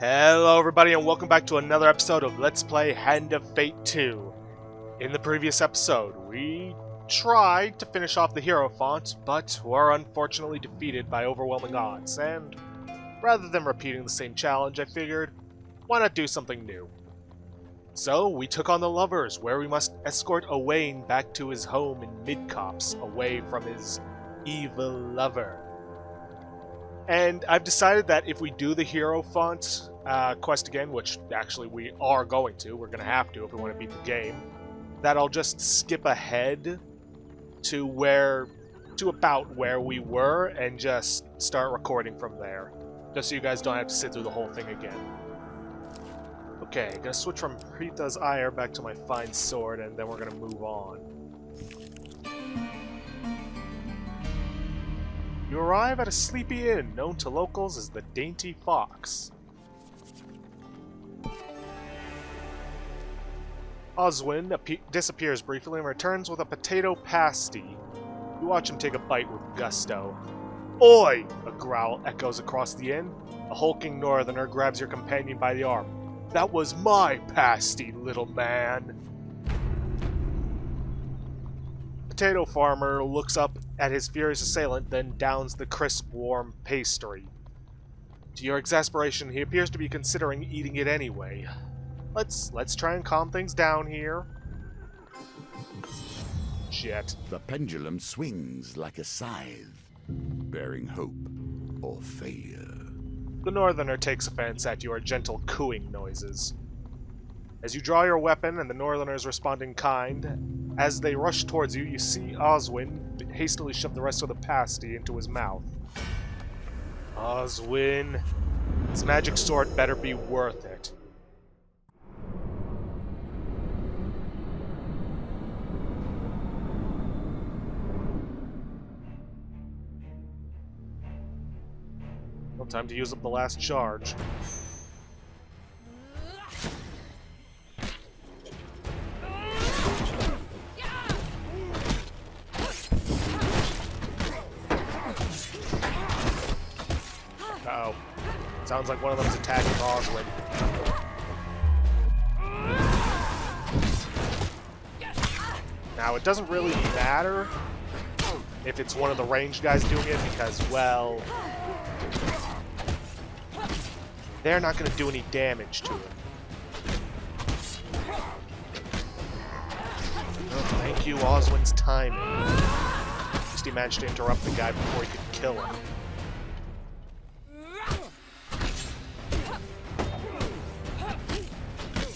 Hello everybody and welcome back to another episode of Let's Play Hand of Fate 2. In the previous episode, we tried to finish off the hero font, but were unfortunately defeated by overwhelming odds, and rather than repeating the same challenge, I figured, why not do something new? So, we took on the Lovers, where we must escort Owain back to his home in Midcopse, away from his evil lover. And I've decided that if we do the hero font quest again, which actually we are going to, we're going to have to if we want to beat the game, that I'll just skip ahead to about where we were and just start recording from there. Just so you guys don't have to sit through the whole thing again. Okay, gonna switch from Preetha's ire back to my fine sword, and then we're gonna move on. You arrive at a sleepy inn known to locals as the Dainty Fox. Oswin disappears briefly and returns with a potato pasty. You watch him take a bite with gusto. Oi! A growl echoes across the inn. A hulking northerner grabs your companion by the arm. That was my pasty, little man. Potato farmer looks up at his furious assailant, then downs the crisp, warm pastry. To your exasperation, he appears to be considering eating it anyway. Let's try and calm things down here. Shit. The pendulum swings like a scythe, bearing hope or failure. The northerner takes offense at your gentle cooing noises. As you draw your weapon and the northerners respond in kind, as they rush towards you, you see Oswin hastily shove the rest of the pasty into his mouth. Oswin, this magic sword better be worth it. No time to use up the last charge. Uh-oh. Sounds like one of them's attacking Oswin. Now, it doesn't really matter if it's one of the ranged guys doing it because, well, they're not going to do any damage to him. Oh, thank you, Oswin's timing. At least he managed to interrupt the guy before he could kill him.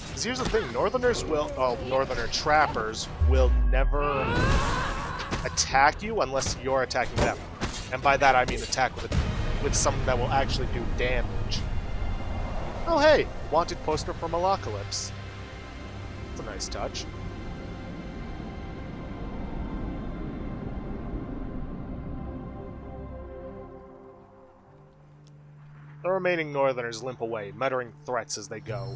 Because here's the thing, Northerner trappers will never attack you unless you're attacking them. And by that I mean attack with something that will actually do damage. Oh hey, wanted poster from Malacalypse. That's a nice touch. The remaining northerners limp away, muttering threats as they go.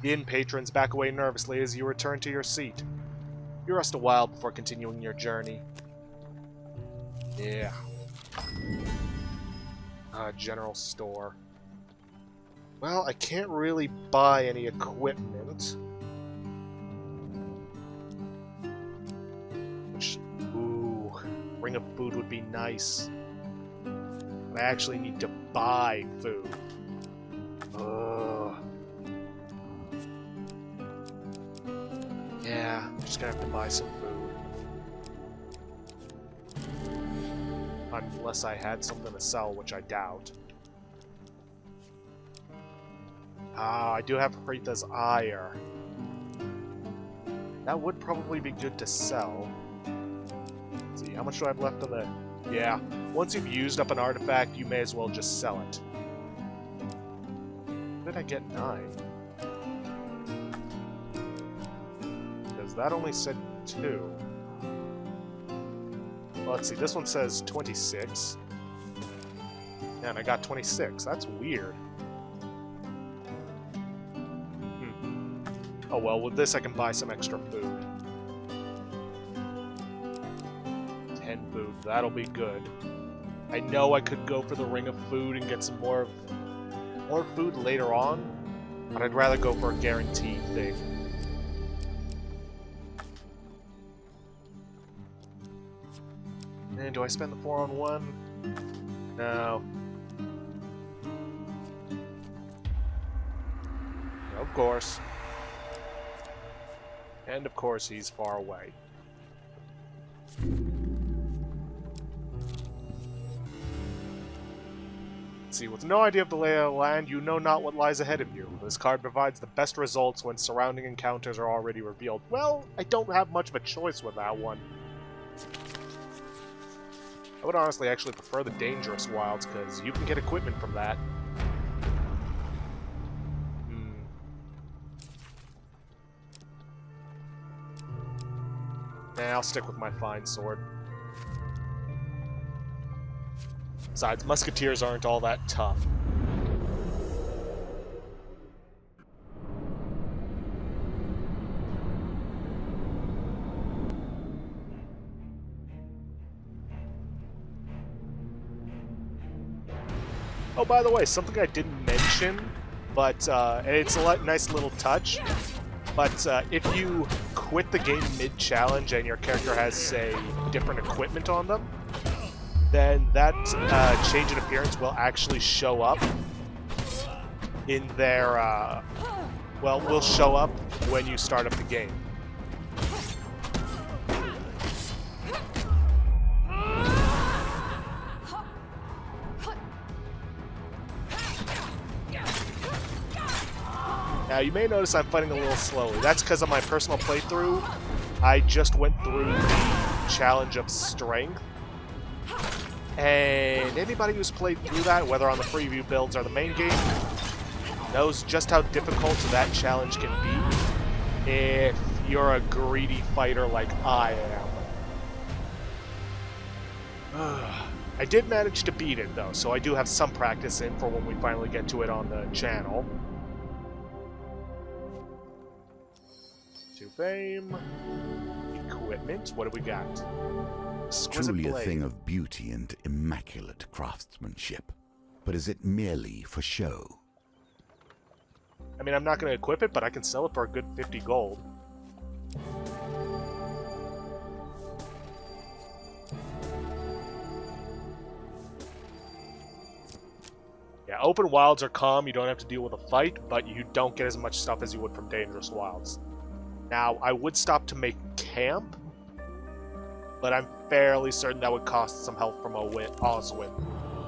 The inn patrons back away nervously as you return to your seat. You rest a while before continuing your journey. Yeah. General store. Well, I can't really buy any equipment. Which, ooh, Ring of Food would be nice. But I actually need to buy food. Ugh. Yeah, I'm just gonna have to buy some food. Unless I had something to sell, which I doubt. I do have Preetha's ire. That would probably be good to sell. Let's see, how much do I have left on the... Yeah, once you've used up an artifact, you may as well just sell it. Did I get 9? Because that only said 2. Well, let's see, this one says 26. And I got 26. That's weird. Oh well, with this I can buy some extra food. 10 food, that'll be good. I know I could go for the Ring of Food and get some more of more food later on, but I'd rather go for a guaranteed thing. And do I spend the 4-on-1? No. Of course. And of course he's far away. See, with no idea of the lay of the land, you know not what lies ahead of you. This card provides the best results when surrounding encounters are already revealed. Well, I don't have much of a choice with that one. I would honestly actually prefer the Dangerous Wilds, because you can get equipment from that. Nah, I'll stick with my fine sword. Besides, musketeers aren't all that tough. Oh, by the way, something I didn't mention, but and it's a nice little touch, but if you quit the game mid-challenge and your character has, say, different equipment on them, then that change in appearance will actually show up in their, well, will show up when you start up the game. Now, you may notice I'm fighting a little slowly. That's because of my personal playthrough. I just went through the challenge of strength. And anybody who's played through that, whether on the preview builds or the main game, knows just how difficult that challenge can be if you're a greedy fighter like I am. I did manage to beat it, though, so I do have some practice in for when we finally get to it on the channel. To fame. Equipment. What do we got? Exquisite Truly blade. a thing of beauty and immaculate craftsmanship. But is it merely for show? I mean, I'm not going to equip it, but I can sell it for a good 50 gold. Yeah, open wilds are calm. You don't have to deal with a fight, but you don't get as much stuff as you would from Dangerous Wilds. Now, I would stop to make camp, but I'm fairly certain that would cost some help from Oswin.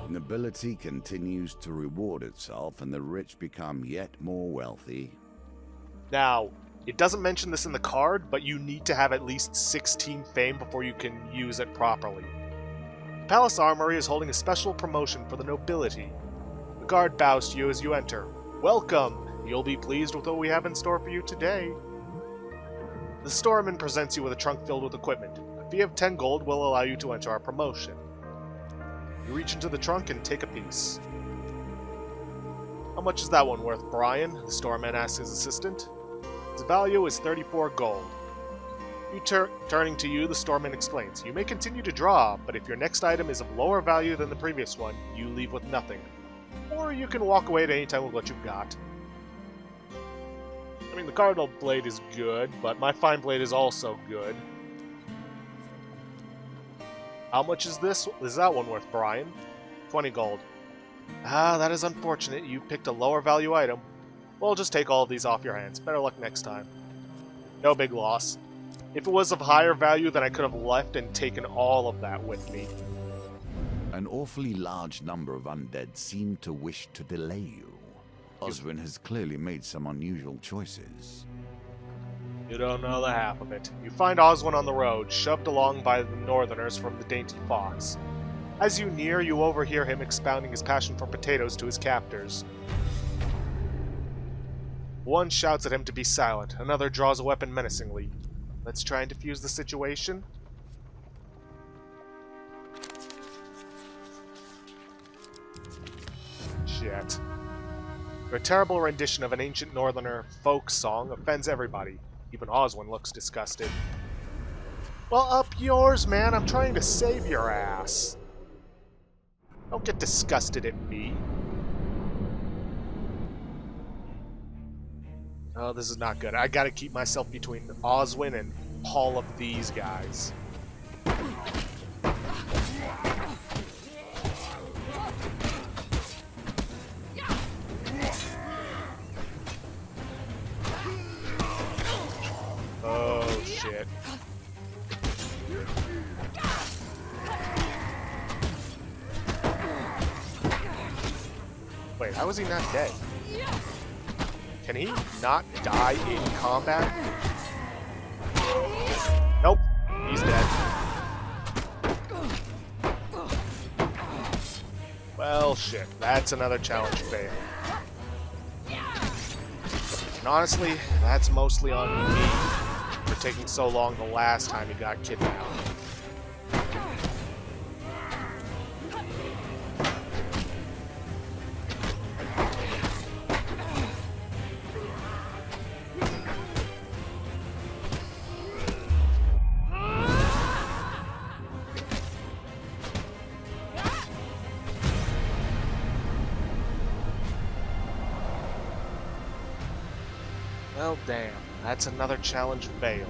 Nobility continues to reward itself, and the rich become yet more wealthy. Now, it doesn't mention this in the card, but you need to have at least 16 fame before you can use it properly. The Palace Armory is holding a special promotion for the nobility. The guard bows to you as you enter. Welcome! You'll be pleased with what we have in store for you today. The storeman presents you with a trunk filled with equipment. A fee of 10 gold will allow you to enter our promotion. You reach into the trunk and take a piece. How much is that one worth, Brian? The storeman asks his assistant. Its value is 34 gold. Turning to you, the storeman explains. You may continue to draw, but if your next item is of lower value than the previous one, you leave with nothing. Or you can walk away at any time with what you've got. I mean, the Cardinal Blade is good, but my Fine Blade is also good. How much is this? Is that one worth, Brian? 20 gold. Ah, that is unfortunate. You picked a lower value item. Well, just take all of these off your hands. Better luck next time. No big loss. If it was of higher value, then I could have left and taken all of that with me. An awfully large number of undead seem to wish to delay you. Oswin has clearly made some unusual choices. You don't know the half of it. You find Oswin on the road, shoved along by the northerners from the Dainty Fox. As you near, you overhear him expounding his passion for potatoes to his captors. One shouts at him to be silent, another draws a weapon menacingly. Let's try and defuse the situation. Shit. Your terrible rendition of an ancient northerner folk song offends everybody. Even Oswin looks disgusted. Well, up yours, man. I'm trying to save your ass. Don't get disgusted at me. Oh, this is not good. I gotta keep myself between Oswin and all of these guys. Oh, shit. Wait, how is he not dead? Can he not die in combat? Nope, he's dead. Well, shit, that's another challenge fail. And honestly, that's mostly on me for taking so long the last time he got kidnapped. Well, damn. That's another challenge failed.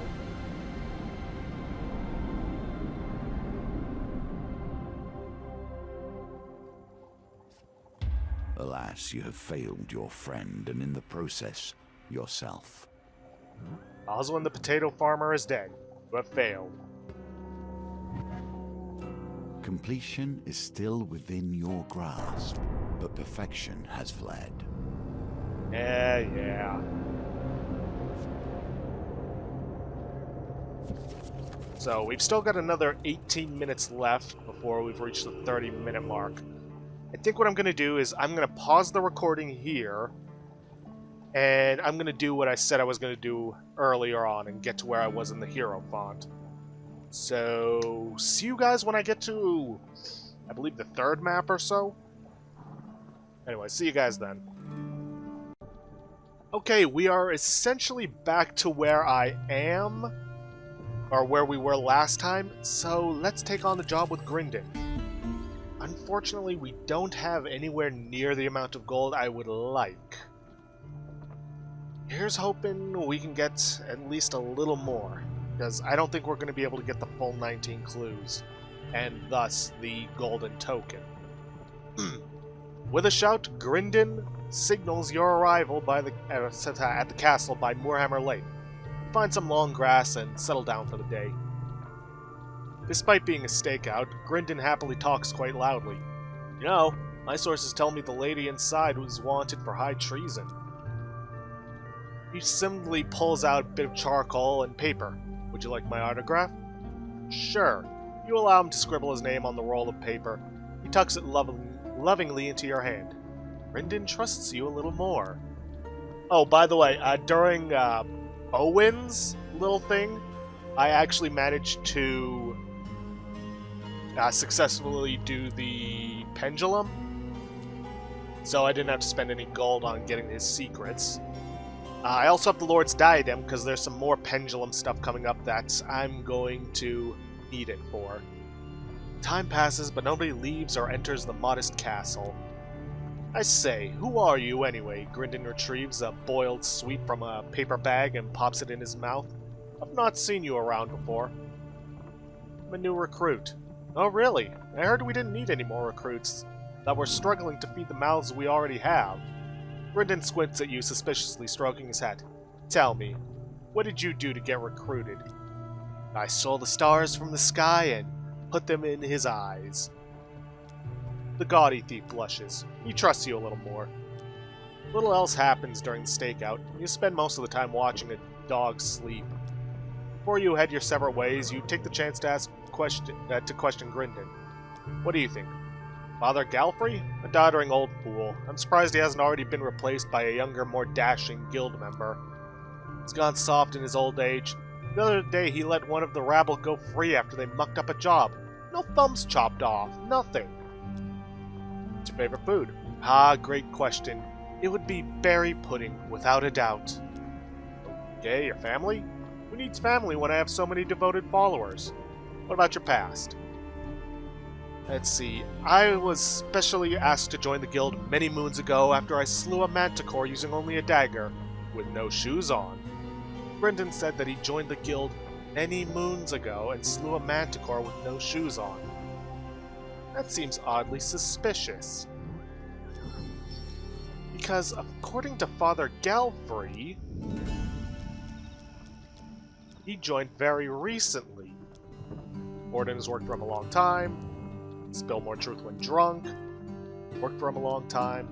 Alas, you have failed your friend, and in the process, yourself. Oswin the potato farmer is dead. You have failed. Completion is still within your grasp, but perfection has fled. Yeah. So, we've still got another 18 minutes left before we've reached the 30-minute mark. I think what I'm going to do is I'm going to pause the recording here, and I'm going to do what I said I was going to do earlier on and get to where I was in the hero font. So, see you guys when I get to, I believe, the third map or so. Anyway, see you guys then. Okay, we are essentially back to where I am, or where we were last time, so let's take on the job with Grindon. Unfortunately, we don't have anywhere near the amount of gold I would like. Here's hoping we can get at least a little more, because I don't think we're going to be able to get the full 19 clues, and thus the golden token. With a shout, Grindon signals your arrival by at the castle by Moorhammer Lake. Find some long grass and settle down for the day. Despite being a stakeout, Grindon happily talks quite loudly. You know, my sources tell me the lady inside was wanted for high treason. He simply pulls out a bit of charcoal and paper. Would you like my autograph? Sure. You allow him to scribble his name on the roll of paper. He tucks it lovingly into your hand. Grindon trusts you a little more. Oh, by the way, during Owen's little thing, I actually managed to successfully do the pendulum, so I didn't have to spend any gold on getting his secrets. I also have the Lord's Diadem, because there's some more pendulum stuff coming up that I'm going to need it for. Time passes, but nobody leaves or enters the modest castle. I say, who are you anyway? Grindon retrieves a boiled sweet from a paper bag and pops it in his mouth. I've not seen you around before. I'm a new recruit. Oh really? I heard we didn't need any more recruits, that we're struggling to feed the mouths we already have. Grindon squints at you, suspiciously stroking his hat. Tell me, what did you do to get recruited? I stole the stars from the sky and put them in his eyes. The gaudy thief blushes. He trusts you a little more. Little else happens during the stakeout. You spend most of the time watching a dog sleep. Before you head your separate ways, you take the chance to ask question Grindon. What do you think? Father Galfrey? A doddering old fool. I'm surprised he hasn't already been replaced by a younger, more dashing guild member. He's gone soft in his old age. The other day he let one of the rabble go free after they mucked up a job. No thumbs chopped off. Nothing. What's your favorite food? Ah, great question. It would be berry pudding, without a doubt. Okay, your family? Who needs family when I have so many devoted followers? What about your past? Let's see. I was specially asked to join the guild many moons ago after I slew a manticore using only a dagger. with no shoes on. Brendan said that he joined the guild many moons ago and slew a manticore with no shoes on. That seems oddly suspicious. Because according to Father Galfrey, he joined very recently. Borden has worked for him a long time. Spill more truth when drunk. Worked for him a long time.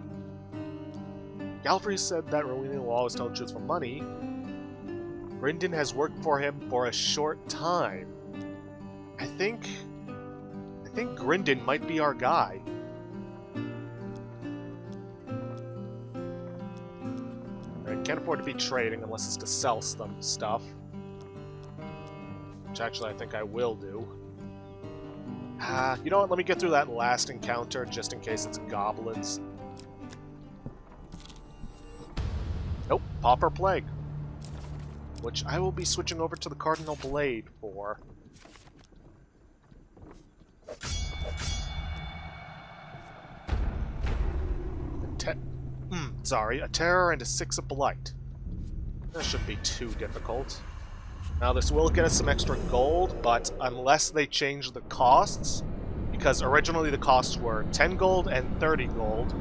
Galfrey said that Rowena will always tell the truth for money. Brendan has worked for him for a short time. I think Grindon might be our guy. I can't afford to be trading unless it's to sell some stuff. Which actually I think I will do. You know what? Let me get through that last encounter just in case it's goblins. Nope, Pauper Plague. Which I will be switching over to the Cardinal Blade for. Sorry, a Terror and a 6 of Blight. That shouldn't be too difficult. Now this will get us some extra gold, but unless they change the costs, because originally the costs were 10 gold and 30 gold,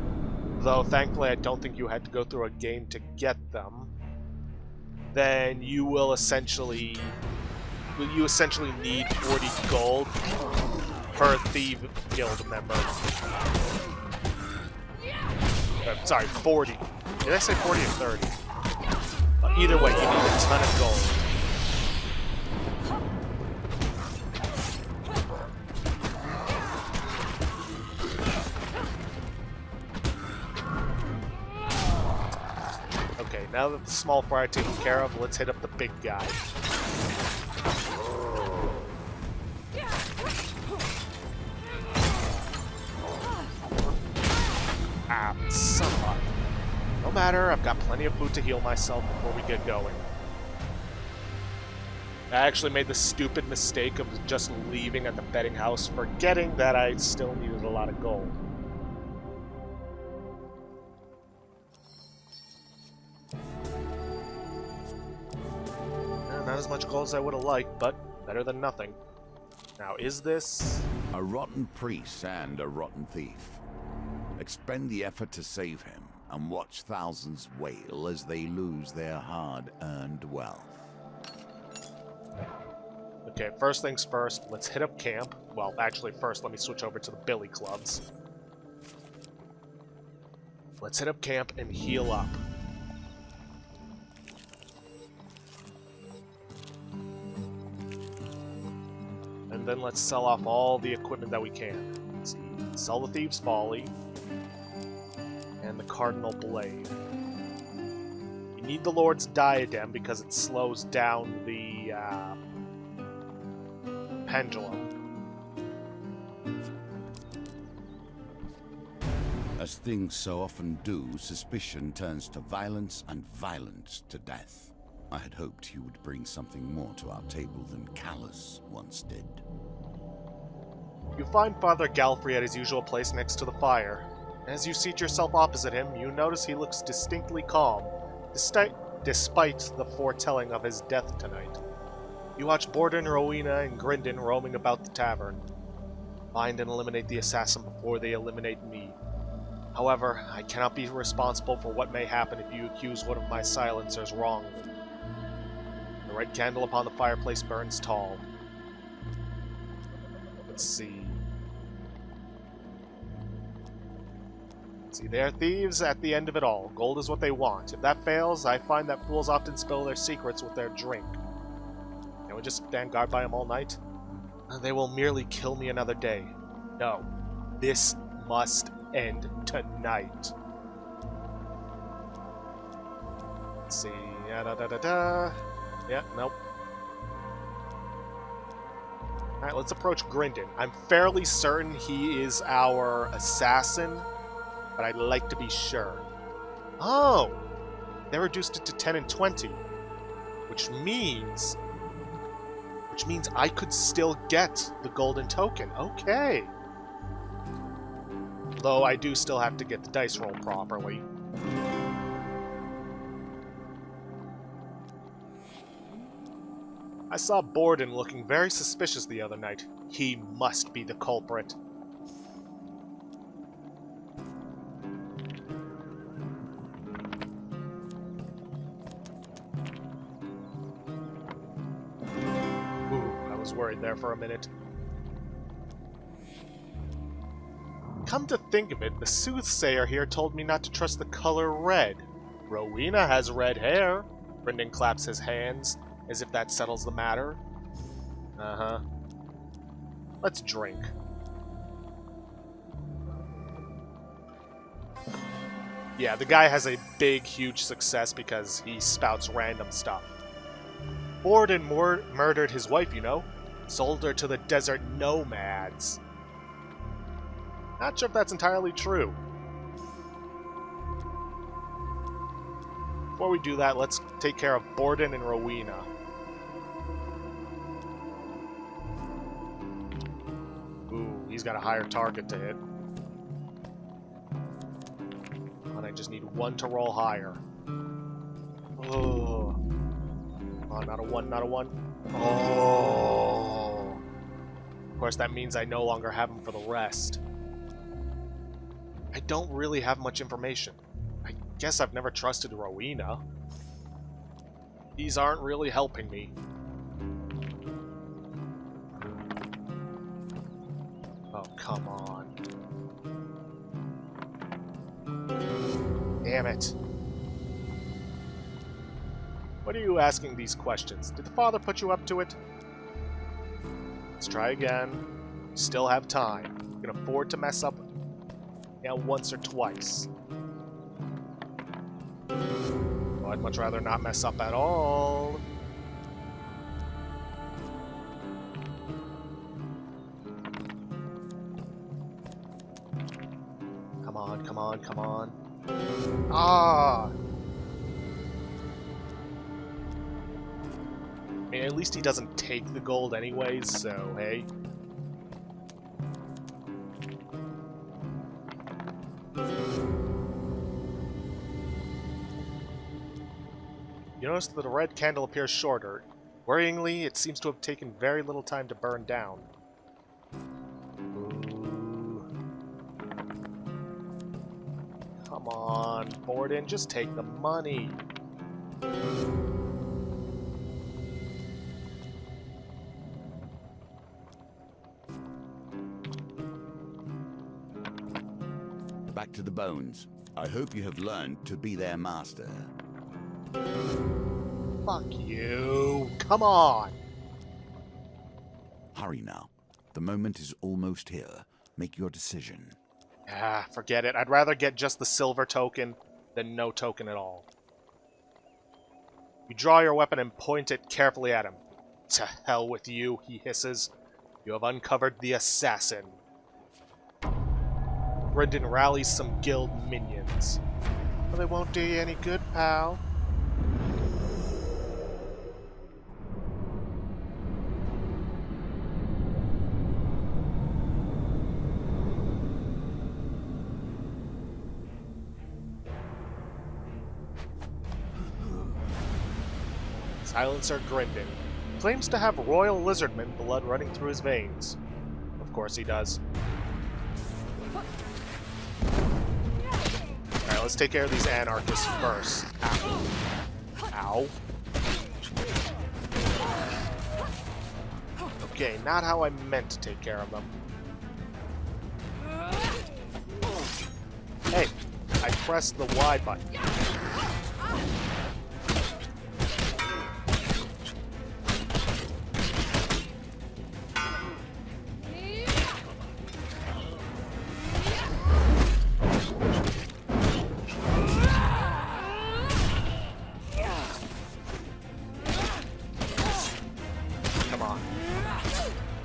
though thankfully I don't think you had to go through a game to get them, then you will essentially need 40 gold per Thief Guild member. Sorry, 40. Did I say 40 or 30? Either way, you need a ton of gold. Okay, now that the small fry are taken care of, let's hit up the big guy. Ah, somewhat. No matter, I've got plenty of food to heal myself before we get going. I actually made the stupid mistake of just leaving at the betting house, forgetting that I still needed a lot of gold. Not as much gold as I would have liked, but better than nothing. Now, is this... A rotten priest and a rotten thief. Expend the effort to save him, and watch thousands wail as they lose their hard-earned wealth. Okay, first things first, let's hit up camp. Well, actually, first let me switch over to the billy clubs. Let's hit up camp and heal up. And then let's sell off all the equipment that we can. Let's see, sell the Thieves' Folly. And the Cardinal Blade. You need the Lord's Diadem because it slows down the pendulum. As things so often do, suspicion turns to violence and violence to death. I had hoped you would bring something more to our table than Callus once did. You find Father Galfrey at his usual place next to the fire. As you seat yourself opposite him, you notice he looks distinctly calm, despite the foretelling of his death tonight. You watch Borden, Rowena, and Grindon roaming about the tavern. Find and eliminate the assassin before they eliminate me. However, I cannot be responsible for what may happen if you accuse one of my silencers wrongly. The red candle upon the fireplace burns tall. Let's see. See, they are thieves at the end of it all. Gold is what they want. If that fails, I find that fools often spill their secrets with their drink. Can we just stand guard by them all night? They will merely kill me another day. No. This must end tonight. Let's see. Yeah, nope. Alright, let's approach Grindon. I'm fairly certain he is our assassin, but I'd like to be sure. Oh! They reduced it to 10 and 20. Which means I could still get the golden token. Okay. Though I do still have to get the dice roll properly. I saw Borden looking very suspicious the other night. He must be the culprit. Ooh, I was worried there for a minute. Come to think of it, the soothsayer here told me not to trust the color red. Rowena has red hair. Brendan claps his hands, as if that settles the matter. Uh-huh. Let's drink. Yeah, the guy has a big, huge success because he spouts random stuff. Borden murdered his wife, you know. Sold her to the desert nomads. Not sure if that's entirely true. Before we do that, let's take care of Borden and Rowena. Ooh, he's got a higher target to hit. And I just need one to roll higher. Oh. Oh, not a one, not a one. Oh. Of course, that means I no longer have him for the rest. I don't really have much information. I guess I've never trusted Rowena. These aren't really helping me. Oh, come on. Damn it. What are you asking these questions? Did the father put you up to it? Let's try again. Still have time. You can afford to mess up once or twice. Well, I'd much rather not mess up at all. Come on, come on, come on. Ah! I mean, at least he doesn't take the gold anyways, so hey. You notice that the red candle appears shorter. Worryingly, it seems to have taken very little time to burn down. Ooh. Come on, Borden, just take the money. Back to the bones. I hope you have learned to be their master. Fuck you. Come on. Hurry now. The moment is almost here. Make your decision. Ah, forget it. I'd rather get just the silver token than no token at all. You draw your weapon and point it carefully at him. To hell with you, he hisses. You have uncovered the assassin. Brendan rallies some guild minions. Well, they won't do you any good, pal. Silencer Grindon claims to have royal lizardman blood running through his veins. Of course he does. Alright, let's take care of these anarchists first. Ow. Ow. Okay, not how I meant to take care of them. Hey, I pressed the Y button.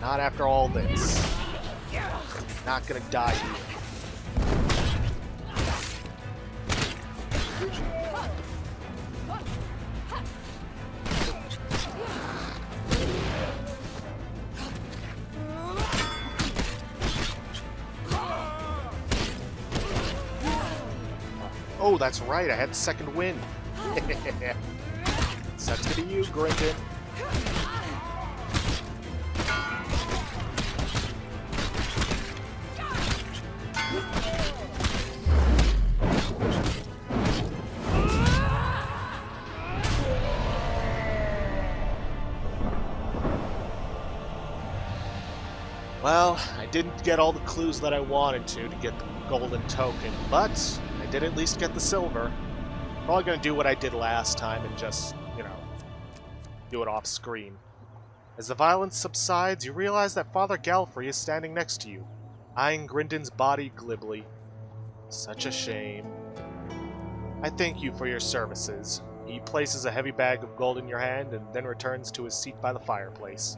Not after all this. Not gonna die here. Oh, that's right, I had second wind. Sucks to be you, Grindon. I didn't get all the clues that I wanted to get the golden token, but I did at least get the silver. Probably gonna do what I did last time and just, do it off screen. As the violence subsides, you realize that Father Galfrey is standing next to you, eyeing Grinden's body glibly. Such a shame. I thank you for your services. He places a heavy bag of gold in your hand and then returns to his seat by the fireplace.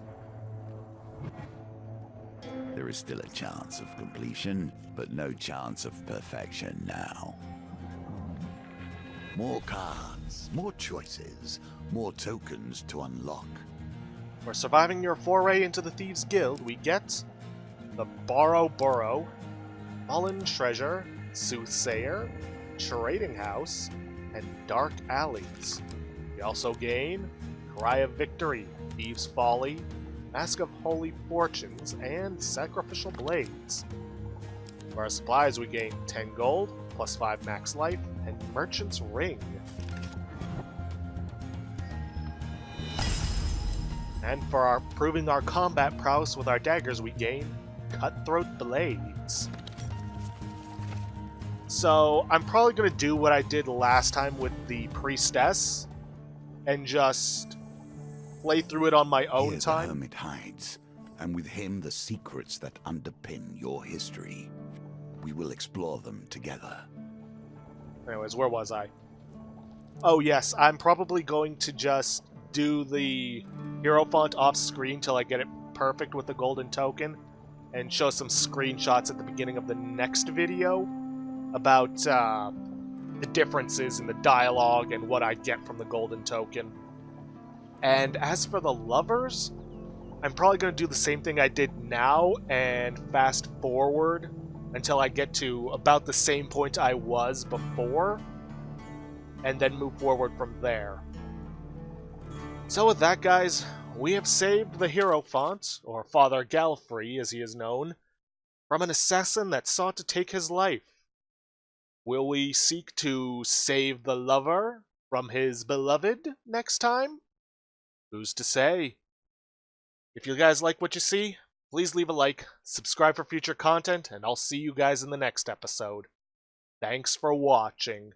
There is still a chance of completion, but no chance of perfection now. More cards, more choices, more tokens to unlock. For surviving your foray into the Thieves' Guild, we get the Borrow Burrow, Fallen Treasure, Soothsayer, Trading House, and Dark Alleys. We also gain Cry of Victory, Thieves' Folly, Mask of Holy Fortunes, and Sacrificial Blades. For our supplies, we gain 10 gold, plus 5 max life, and Merchant's Ring. And for our proving our combat prowess with our daggers, we gain Cutthroat Blades. So, I'm probably going to do what I did last time with the Priestess, and just play through it on my own time. The hermit hides, and with him the secrets that underpin your history. We will explore them together. Anyways, where was I? Oh yes, I'm probably going to just do the hero font off screen till I get it perfect with the golden token, and show some screenshots at the beginning of the next video about the differences in the dialogue and what I get from the golden token. And as for the lovers, I'm probably going to do the same thing I did now and fast forward until I get to about the same point I was before, and then move forward from there. So with that, guys, we have saved the hero font, or Father Galfrey as he is known, from an assassin that sought to take his life. Will we seek to save the lover from his beloved next time? Who's to say? If you guys like what you see, please leave a like, subscribe for future content, and I'll see you guys in the next episode. Thanks for watching.